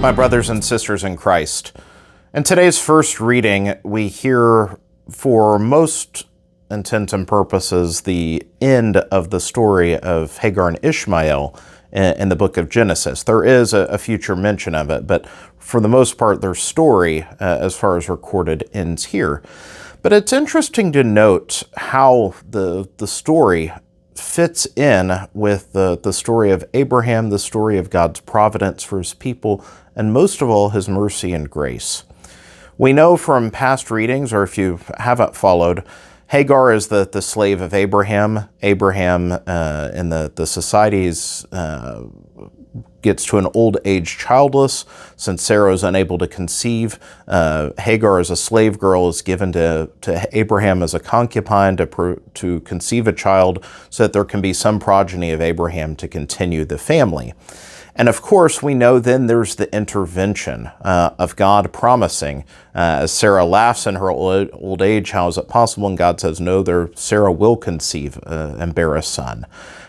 My brothers and sisters in Christ, in today's first reading, we hear, for most intents and purposes, the end of the story of Hagar and Ishmael in the book of Genesis. There is a future mention of it, but for the most part, their story, as far as recorded, ends here. But it's interesting to note how the story fits in with the story of Abraham, the story of God's providence for his people, and most of all, his mercy and grace. We know from past readings, or if you haven't followed, Hagar is the slave of Abraham. Abraham in the societies gets to an old age childless, since Sarah is unable to conceive. Hagar, as a slave girl, is given to Abraham as a concubine to conceive a child so that there can be some progeny of Abraham to continue the family. And of course, we know then there's the intervention of God promising, as Sarah laughs in her old age, how is it possible? And God says, no, Sarah will conceive and bear a son.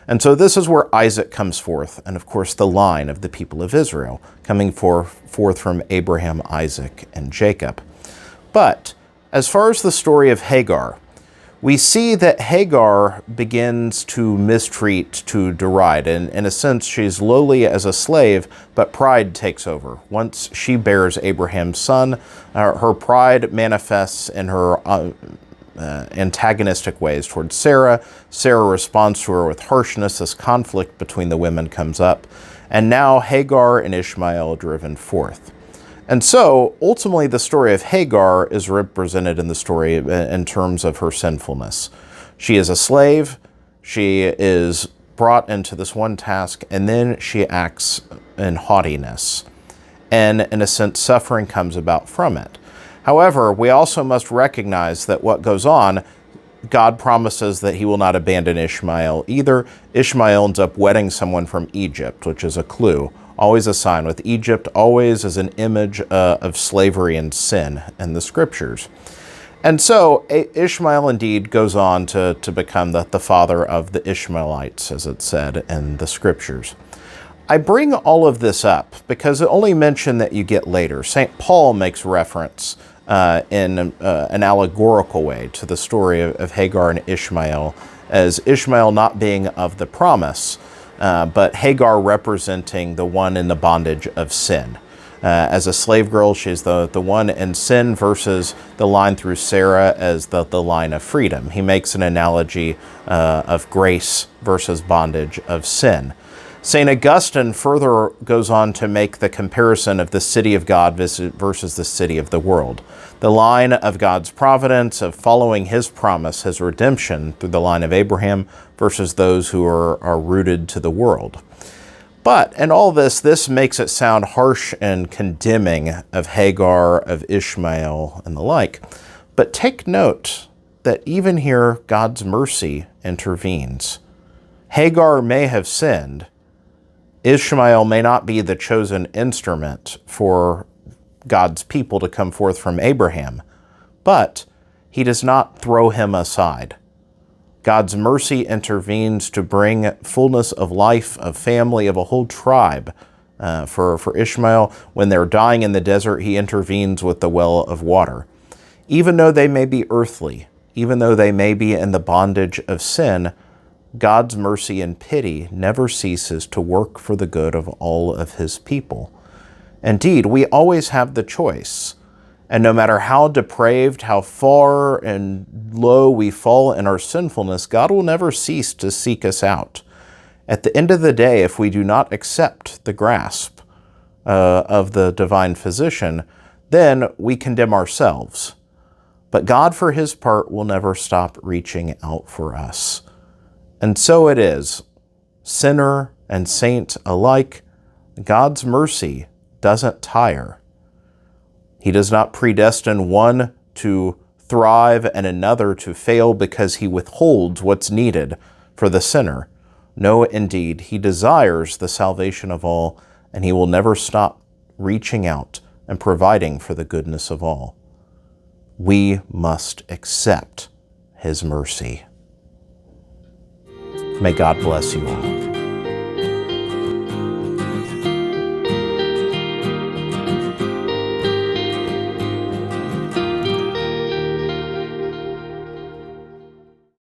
And so this is where Isaac comes forth, and of course the line of the people of Israel, coming forth from Abraham, Isaac, and Jacob. But as far as the story of Hagar, we see that Hagar begins to mistreat, to deride. And in a sense, she's lowly as a slave, but pride takes over. Once she bears Abraham's son, her pride manifests in her antagonistic ways towards Sarah. Sarah responds to her with harshness. This conflict between the women comes up. And now Hagar and Ishmael are driven forth. And so, ultimately, the story of Hagar is represented in the story in terms of her sinfulness. She is a slave, she is brought into this one task, and then she acts in haughtiness. And, in a sense, suffering comes about from it. However, we also must recognize that what goes on, God promises that he will not abandon Ishmael either. Ishmael ends up wedding someone from Egypt, which is a clue. Always a sign with Egypt, always as an image of slavery and sin in the scriptures. And so Ishmael indeed goes on to become the father of the Ishmaelites, as it's said in the scriptures. I bring all of this up because it only mention that you get later. St. Paul makes reference in an allegorical way to the story of Hagar and Ishmael, as Ishmael not being of the promise, but Hagar representing the one in the bondage of sin. As a slave girl, she's the one in sin versus the line through Sarah as the line of freedom. He makes an analogy of grace versus bondage of sin. St. Augustine further goes on to make the comparison of the city of God versus the city of the world. The line of God's providence, of following his promise, his redemption through the line of Abraham, versus those who are rooted to the world. But in all this makes it sound harsh and condemning of Hagar, of Ishmael, and the like. But take note that even here, God's mercy intervenes. Hagar may have sinned. Ishmael may not be the chosen instrument for God's people to come forth from Abraham, but he does not throw him aside. God's mercy intervenes to bring fullness of life, of family, of a whole tribe. For Ishmael, when they're dying in the desert, he intervenes with the well of water. Even though they may be earthly, even though they may be in the bondage of sin, God's mercy and pity never ceases to work for the good of all of his people. Indeed, we always have the choice. And no matter how depraved, how far and low we fall in our sinfulness, God will never cease to seek us out. At the end of the day, if we do not accept the grasp of the divine physician, then we condemn ourselves. But God, for his part, will never stop reaching out for us. And so it is, sinner and saint alike, God's mercy doesn't tire. He does not predestine one to thrive and another to fail because he withholds what's needed for the sinner. No, indeed, he desires the salvation of all, and he will never stop reaching out and providing for the goodness of all. We must accept his mercy. May God bless you all.